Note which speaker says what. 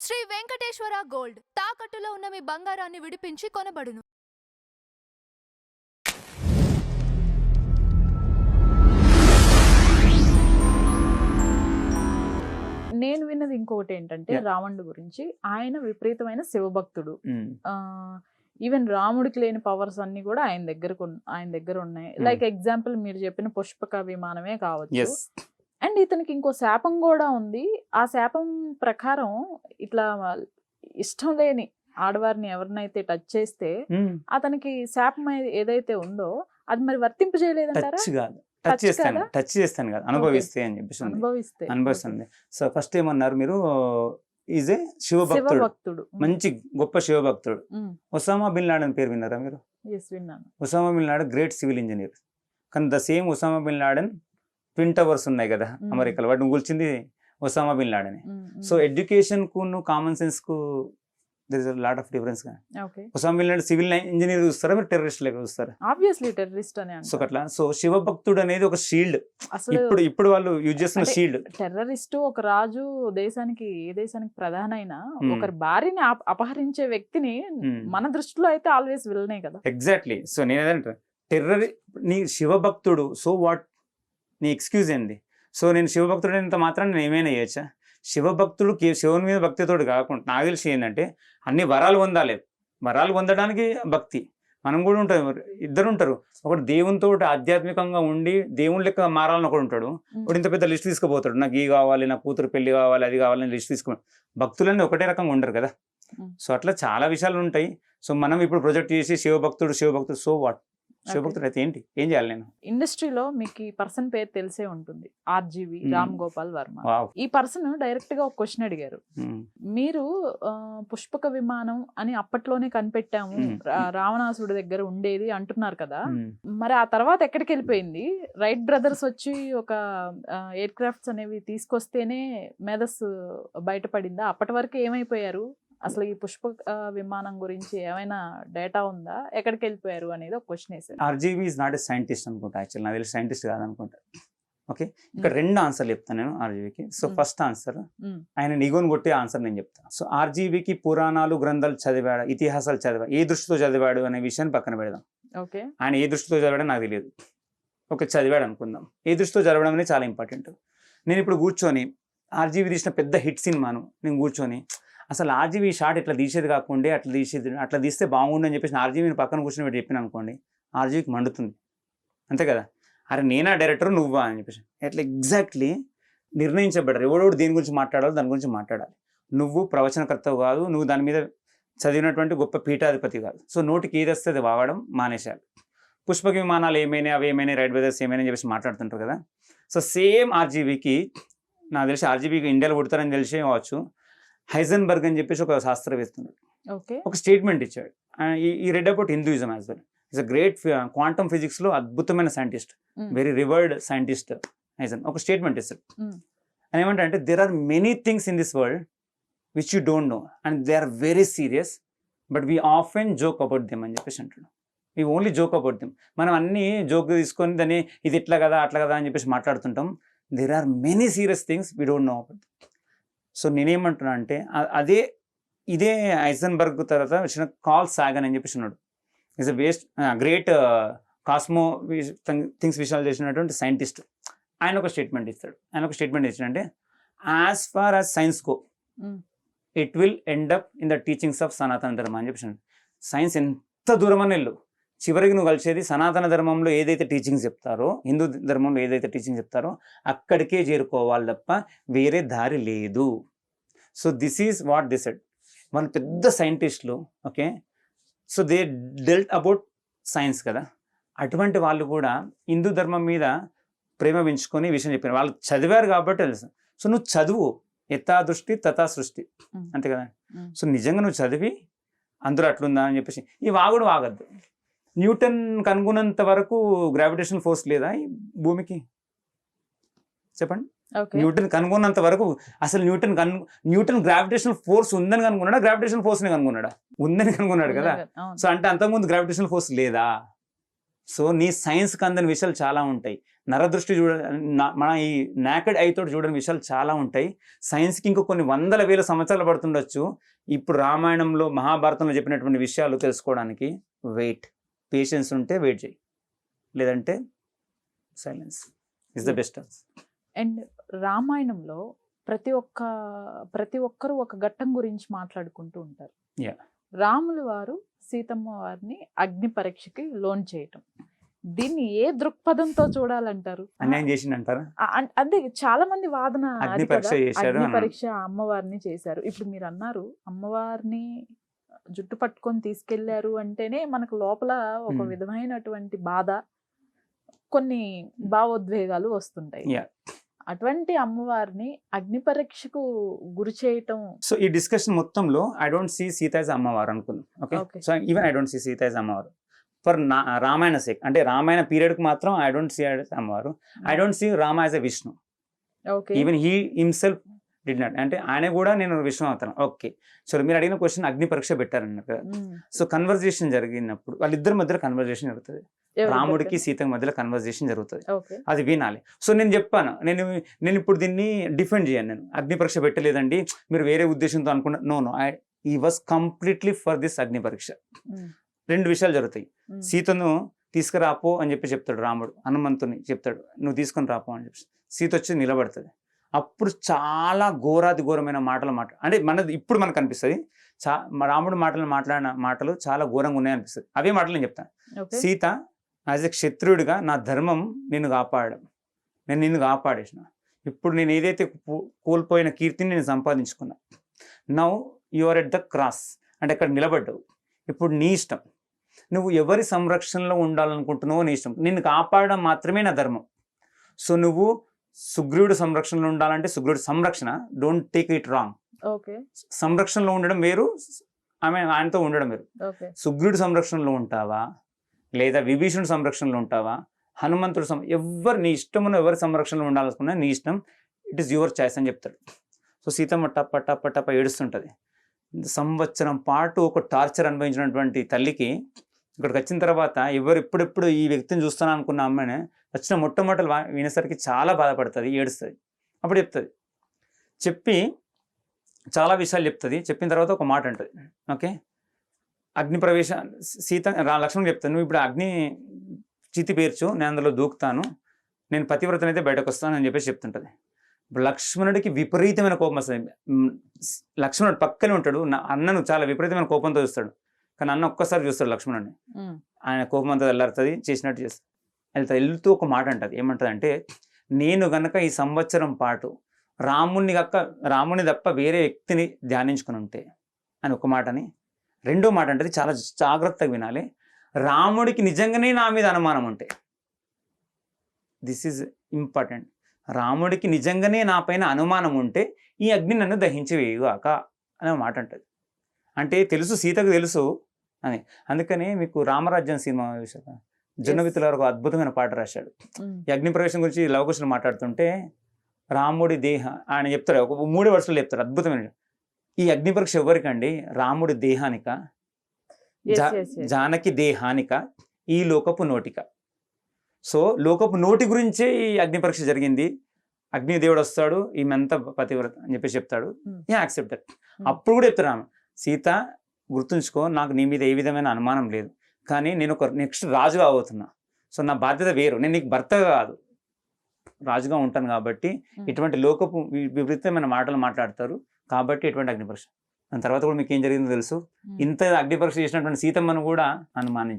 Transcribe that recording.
Speaker 1: Shri Venkateswara gold తాకట్టులో ఉన్న మీ బంగారాన్ని విడిపించి కొనబడును.
Speaker 2: నేను విన్నది ఇంకొకటి ఏంటంటే రావణుడి గురించి, ఆయన విపరీతమైన శివభక్తుడు. ఈవెన్ రాముడికి లేని పవర్స్ అన్ని కూడా ఆయన దగ్గర ఉన్నాయి. లైక్ ఎగ్జాంపుల్ మీరు చెప్పిన పుష్పక విమానమే కావచ్చు. అండ్ ఇతనికి ఇంకో శాపం కూడా ఉంది. ఆ శాపం ప్రకారం ఇట్లా ఇష్టం లేని ఆడవారిని ఎవరినైతే టచ్ చేస్తే అతనికి శాపం ఏదైతే ఉందో అది మరి వర్తింపు చేయలేదంటారా?
Speaker 3: టచ్ చేస్తాను కదా, అనుభవిస్తే అని చెప్పేసి అనుభవిస్తుంది. సో ఫస్ట్ ఏమన్నారు మీరు, ఈజ్ ఏ శివభక్తుడు, మంచి గొప్ప శివభక్తుడు. ఒసామా బిన్ లాడెన్ పేరు విన్నారా మీరు? Osama bin Laden great civil engineer. కానీ the same Osama bin Laden twin towers ఉన్నాయి కదా అమెరికాలో, వాటిని కూల్చింది Osama bin Laden. So education కు కామన్ సెన్స్ కు there is a lot of difference. Osama bin Laden civil engineer చూస్తారా, మీరు టెర్రరిస్ట్ లెక్క చూస్తారా?
Speaker 2: ఆబ్వియస్లీ టెర్రరిస్ట్ అనే.
Speaker 3: సో అట్లా సో శివభక్తుడు అనేది ఒక షీల్డ్. ఇప్పుడు వాళ్ళు యూజ్ చేస్తున్న షీల్డ్.
Speaker 2: టెర్రరిస్ట్ ఒక రాజు ఏ దేశానికి ప్రధాన అయినా ఒకరి భార్యని అపహరించే వ్యక్తిని మన దృష్టిలో అయితే ఆల్వేస్ విలనే కదా.
Speaker 3: ఎగ్జాక్ట్లీ. సో నేనేదంటే నీ శివభక్తుడు, సో వాట్, నీ ఎక్స్క్యూజ్ ఏంది? సో నేను శివభక్తుడు అయినంత మాత్రం నేను ఏమైనా చేయొచ్చా? శివభక్తుడు శివుని మీద భక్తితోడు కాకుండా నాకు తెలిసి ఏంటంటే అన్ని వరాలు పొందాలి. వరాలు పొందడానికి భక్తి మనం కూడా ఉంటాం, ఇద్దరు ఉంటారు. ఒకటి దేవునితో ఆధ్యాత్మికంగా ఉండి దేవుని లెక్క మారాలని ఒకడు ఉంటాడు, ఒకటి ఇంత పెద్ద లిస్ట్ తీసుకుపోతాడు, నాకు ఈ కావాలి, నా కూతురు పెళ్లి కావాలి, అది కావాలని లిస్ట్ తీసుకున్నాడు. భక్తులన్నీ ఒకటే రకంగా ఉండరు కదా. సో అట్లా చాలా విషయాలు ఉంటాయి. సో మనం ఇప్పుడు ప్రొజెక్ట్ చేసి శివభక్తుడు సో వాట్, శివభక్తుడు అయితే ఏంటి, ఏం చేయాలి? నేను
Speaker 2: ఇండస్ట్రీలో మీకు ఈ పర్సన్ పేరు తెలిసే ఉంటుంది, ఆర్జీవి రామ్ గోపాల్ వర్మ. ఈ పర్సన్ డైరెక్ట్ గా ఒక క్వశ్చన్ అడిగారు, మీరు పుష్పక విమానం అని అప్పట్లోనే కనిపెట్టాము, రావణాసుడి దగ్గర ఉండేది అంటున్నారు కదా, మరి ఆ తర్వాత ఎక్కడికి వెళ్ళిపోయింది? రైట్ బ్రదర్స్ వచ్చి ఒక ఎయిర్ క్రాఫ్ట్స్ అనేవి తీసుకొస్తేనే మేధస్సు బయటపడిందా? అప్పటి వరకు ఏమైపోయారు? అసలు ఈ పుష్పక విమానం గురించి ఏమైనా డేటా ఉందా? ఎక్కడికి వెళ్ళిపోయారు అనేది ఒక క్వశ్చన్ వేసారు.
Speaker 3: RGV is not a scientist అనుకుంటా, యాక్చువల్ నాకు తెలిసి సైంటిస్ట్ కాదనుకుంటా. ఓకే, ఇక్కడ రెండు ఆన్సర్లు చెప్తాను నేను ఆర్జీవికి. సో ఫస్ట్ ఆన్సర్, ఆయన నిగోని కొట్టే ఆన్సర్ నేను చెప్తాను. సో ఆర్జీవికి పురాణాలు గ్రంథాలు చదివాడు, ఇతిహాసాలు చదివాడు, ఏ దృష్టితో చదివాడు అనే విషయాన్ని పక్కన పెడదాం.
Speaker 2: ఓకే,
Speaker 3: ఆయన ఏ దృష్టితో చదివాడో నాకు తెలియదు. ఓకే, చదివాడు అనుకుందాం. ఏ దృష్టితో చదవడం అనేది చాలా ఇంపార్టెంట్. నేను ఇప్పుడు కూర్చొని ఆర్జీవి తీసిన పెద్ద హిట్ సినిమాను నేను కూర్చొని అసలు ఆర్జీవి షాట్ ఇట్లా తీసేది కాకుండా అట్లా తీస్తే బాగుండు అని చెప్పేసి ఆర్జీవిని పక్కన కూర్చొని పెట్టి చెప్పిన అనుకోండి, ఆర్జీవికి మండుతుంది, అంతే కదా. అరే నేనా డైరెక్టర్ నువ్వా అని చెప్పేసి ఎట్లా ఎగ్జాక్ట్లీ నిర్ణయించబడ్డారు. ఎవడోడు దేని గురించి మాట్లాడాలో దాని గురించి మాట్లాడాలి. నువ్వు ప్రవచనకర్తవు కాదు, నువ్వు దాని మీద చదివినటువంటి గొప్ప పీఠాధిపతి కాదు. సో నోటికి ఏది వస్తే అది వాగడం మానేశారు. పుష్పక విమానాలు ఏమైనా, అవి ఏమైనా, రైట్ బ్రదర్స్ ఏమైనా అని చెప్పేసి మాట్లాడుతుంటారు కదా. సో సేమ్ ఆర్జీవికి నాకు తెలిసి ఆర్జీవికి ఇండియాలో పుడతారని తెలిసే కావచ్చు. హైజన్బర్గ్ అని చెప్పేసి ఒక శాస్త్రవేత్త ఒక స్టేట్మెంట్ ఇచ్చాడు. He read about Hinduism as well. It's a great quantum physics లో అద్భుతమైన సైంటిస్ట్, వెరీ రివర్డ్ సైంటిస్ట్ హైజన్. ఒక స్టేట్మెంట్ ఇస్తాడు. అని ఏమంటే there are many things in this world which you don't know and they are very serious but we often joke about them అని చెప్పేసి అంటాడు. We only joke about them. మనం అన్ని జోక్ తీసుకొని దాన్ని ఇది ఇట్లా కదా అట్లా కదా అని చెప్పేసి మాట్లాడుతుంటాం. There are many serious things we don't know about. So నేనేమంటున్నా అంటే ఇదే హైజన్బర్గ్ తర్వాత వచ్చిన కార్ల్ సాగన్ అని చెప్పేసి ఉన్నాడు. Is a great cosmo things విషయాలు చేసినటువంటి సైంటిస్ట్. ఆయన ఒక స్టేట్మెంట్ ఇస్తాడు. ఇచ్చాడంటే as far as science go it will end up in the teachings of Sanatana Dharma అని చెప్పేసి. సైన్స్ ఎంత దూరమని వెళ్ళు, చివరికి నువ్వు కలిసేది సనాతన ధర్మంలో ఏదైతే టీచింగ్స్ చెప్తారో, హిందూ ధర్మంలో ఏదైతే టీచింగ్ చెప్తారో అక్కడికే చేరుకోవాలి తప్ప వేరే దారి లేదు. So this is what the said. వాళ్ళు పెద్ద సైంటిస్టులు. Okay, so they dwelt about science కదా. అటువంటి వాళ్ళు కూడా హిందూ ధర్మం మీద ప్రేమ పెంచుకొని విషయం చెప్పారు. వాళ్ళు చదివారు కాబట్టి తెలుసు. సో నువ్వు చదువు, యథా దృష్టి తథా సృష్టి, అంతే కదా. సో నిజంగా నువ్వు చదివి అందరూ అట్లుందా అని చెప్పేసి ఈ వాగుడు వాగద్దు. న్యూటన్ కనుగొన్నంత వరకు గ్రావిటేషన్ ఫోర్స్ లేదా ఈ భూమికి? చెప్పండి. న్యూటన్ కనుగొన్నంత వరకు అసలు న్యూటన్ గ్రావిటేషన్ ఫోర్స్ ఉందని కనుగొన్నాడా, గ్రావిటేషన్ ఫోర్స్ ని కనుగొన్నాడా? ఉందని కనుగొన్నాడు కదా. సో అంటే అంతకుముందు గ్రావిటేషన్ ఫోర్స్ లేదా? సో నీ సైన్స్ కి అందని విషయాలు చాలా ఉంటాయి. నరదృష్టి మన ఈ నాకెడ్ ఐ తోటి చూడని విషయాలు చాలా ఉంటాయి. సైన్స్కి ఇంకో కొన్ని 100,000 సంవత్సరాలు పడుతుండొచ్చు. ఇప్పుడు రామాయణంలో మహాభారతంలో చెప్పినటువంటి విషయాలు తెలుసుకోవడానికి పేషెన్స్ ఉంటే వెయిట్ చేయి, లేదంటే silence is the best.
Speaker 2: And రామాయణంలో ప్రతి ఒక్కరు ఒక ఘట్టం గురించి మాట్లాడుకుంటూ ఉంటారు.
Speaker 3: Yeah.
Speaker 2: రాములు వారు సీతమ్మ వారిని అగ్ని పరీక్షకి లోన్ చేయటం, దీన్ని ఏ దృక్పథంతో చూడాలంటారు?
Speaker 3: అన్యాయం చేసిందంటారా?
Speaker 2: అదే చాలా మంది వాదన
Speaker 3: అగ్ని
Speaker 2: అది
Speaker 3: పరీక్ష
Speaker 2: కదా,
Speaker 3: చేశారు
Speaker 2: అగ్ని పరీక్ష అమ్మవారిని చేశారు. ఇప్పుడు మీరు అన్నారు అమ్మవారిని జుట్టు పట్టుకొని తీసుకెళ్లారు అంటేనే మనకు లోపల ఒక విధమైనటువంటి బాధ, కొన్ని భావోద్వేగాలు వస్తుంటాయి.
Speaker 3: Yeah.
Speaker 2: అటువంటి అమ్మవారిని అగ్ని పరీక్షకు గురి చేయటం.
Speaker 3: సో ఈ డిస్కషన్ మొత్తంలో I don't see Sita as అమ్మవారు అనుకుందాం. Okay, so even I don't see Sita as అమ్మవారు ఫర్ రామాయణ సేక్, అంటే రామాయణ పీరియడ్ కు మాత్రం ఐ డోంట్ సీ యాజ్ అమ్మవారు. I don't see Rama as a Vishnu. Even he himself did not, అంటే ఆయన కూడా నేను విష్ణు అవుతాను. ఓకే, సో మీరు అడిగిన క్వశ్చన్ అగ్ని పరీక్ష పెట్టారన్నారు కదా. సో కన్వర్జేషన్ జరిగినప్పుడు వాళ్ళిద్దరి మధ్యలో కన్వర్జేషన్ జరుగుతుంది, రాముడికి సీతకి మధ్యలో కన్వర్జేషన్ జరుగుతుంది, అది వినాలి. సో నేను చెప్పాను, నేను ఇప్పుడు దీన్ని డిఫెండ్ చేయను, నేను అగ్ని పరీక్ష పెట్టలేదండి మీరు వేరే ఉద్దేశంతో అనుకున్నా. నో, ఈ వాజ్ కంప్లీట్లీ ఫర్ దిస్ అగ్ని పరీక్ష. 2 విషయాలు జరుగుతాయి. సీతను తీసుకురాపో అని చెప్పి చెప్తాడు రాముడు, హనుమంతుని చెప్తాడు నువ్వు తీసుకొని రాపో అని చెప్పి. సీత వచ్చి నిలబడుతుంది. అప్పుడు చాలా ఘోరాతి ఘోరమైన మాటలు అంటే ఇప్పుడు మనకు అనిపిస్తుంది రాముడు మాట్లాడిన మాటలు చాలా ఘోరంగా ఉన్నాయి అనిపిస్తుంది. అవే మాటలు నేను చెప్తాను. సీత యాజ్ ఎ క్షత్రియుడిగా నా ధర్మం నిన్ను కాపాడడం, నేను నిన్ను కాపాడేసిన. ఇప్పుడు నేను ఏదైతే కోల్పోయిన కీర్తిని నేను సంపాదించుకున్నా. Now you are at the cross, అంటే అక్కడ నిలబడ్డావు. ఇప్పుడు నీ ఇష్టం, నువ్వు ఎవరి సంరక్షణలో ఉండాలనుకుంటున్నావో నీ ఇష్టం. నిన్ను కాపాడడం మాత్రమే నా ధర్మం. సో నువ్వు సుగ్రీవుడు సంరక్షణలో ఉండాలంటే సుగ్రీవుడు సంరక్షణ, డోంట్ టేక్ ఇట్ రాంగ్. సంరక్షణలో ఉండడం వేరు, ఆయనతో ఉండడం వేరు. సుగ్రీవుడు సంరక్షణలో ఉంటావా, లేదా విభీషణుడు సంరక్షణలో ఉంటావా, హనుమంతుడు ఎవరు నీ ఇష్టమున్న ఎవరి సంరక్షణలో ఉండాలనుకున్నా నీ ఇష్టం, ఇట్ ఈస్ యువర్ చాయిస్ అని చెప్తాడు. సో సీతమ్మ టప్ప ఏడుస్తుంటుంది. సంవత్సరం పాటు ఒక టార్చర్ అనుభవించినటువంటి తల్లికి ఇక్కడికి వచ్చిన తర్వాత ఎప్పుడెప్పుడు ఈ వ్యక్తిని చూస్తాను అనుకున్న అమ్మాయిని వచ్చిన మొట్టమొదటి వినేసరికి చాలా బాధపడుతుంది, ఏడుస్తుంది. అప్పుడు చెప్పి చాలా విషయాలు చెప్తుంది. చెప్పిన తర్వాత ఒక మాట అంటుంది. ఓకే, అగ్ని ప్రవేశ లక్ష్మణుడు చెప్తాను, నువ్వు ఇప్పుడు అగ్ని చితి పేర్చు, నేను అందులో దూకుతాను, నేను పతివ్రతనైతే బయటకు వస్తాను అని చెప్పేసి చెప్తుంటుంది. ఇప్పుడు లక్ష్మణుడికి విపరీతమైన కోపం వస్తుంది. లక్ష్మణుడు పక్కనే ఉంటాడు, అన్నను చాలా విపరీతమైన కోపంతో చూస్తాడు. కానీ అన్న ఒక్కసారి చూస్తాడు లక్ష్మణుడిని, ఆయన కోపం అంతా వెళ్ళారుతుంది, చేసినట్టు చేస్తాడు. వెళ్తూ ఒక మాట అంటది. ఏమంటది అంటే, నేను గనక ఈ సంవత్సరం పాటు రాముని తప్ప వేరే వ్యక్తిని ధ్యానించుకుని ఉంటే అని ఒక మాటని. రెండో మాట అంటే చాలా జాగ్రత్తగా వినాలి, రాముడికి నిజంగానే నా మీద అనుమానం ఉంటే, దిస్ ఈజ్ ఇంపార్టెంట్, రాముడికి నిజంగానే నా పైన అనుమానం ఉంటే ఈ అగ్ని నన్ను దహించి వేయుగాక అనే మాట అంటది. అంటే తెలుసు, సీతకు తెలుసు అని. అందుకనే మీకు రామరాజ్యం సినిమా విషయం జొన్నవిత్తుల వరకు అద్భుతమైన పాట రాశాడు. ఈ అగ్ని ప్రవేశం గురించి లవకుశులు మాట్లాడుతుంటే రాముడి దేహ ఆయన చెప్తాడు, ఒక 3 వర్షాలు చెప్తాడు అద్భుతమైన. ఈ అగ్ని పరీక్ష ఎవరికండి? రాముడి దేహానిక, జానకి దేహానిక, ఈ లోకపు నోటిక. సో లోకపు నోటి గురించే ఈ అగ్ని పరీక్ష జరిగింది. అగ్నిదేవుడు వస్తాడు, ఈమెంత పతివ్రత అని చెప్పేసి చెప్తాడు. Accept that. అప్పుడు కూడా చెప్తారు, సీత గుర్తుంచుకో, నాకు నీ మీద ఏ విధమైన అనుమానం లేదు, కానీ నేను ఒక నెక్స్ట్ రాజుగా అవుతున్నా. సో నా బాధ్యత వేరు, నేను నీకు భర్తగా కాదు రాజుగా ఉంటాను. కాబట్టి ఇటువంటి లోకపు విపరీతమైన మాటలు మాట్లాడతారు, కాబట్టి ఎటువంటి అగ్ని పరీక్ష. దాని తర్వాత కూడా మీకు ఏం జరిగిందో తెలుసు. ఇంత అగ్ని పరీక్ష చేసినటువంటి సీతమ్మను కూడా అనుమానించారు.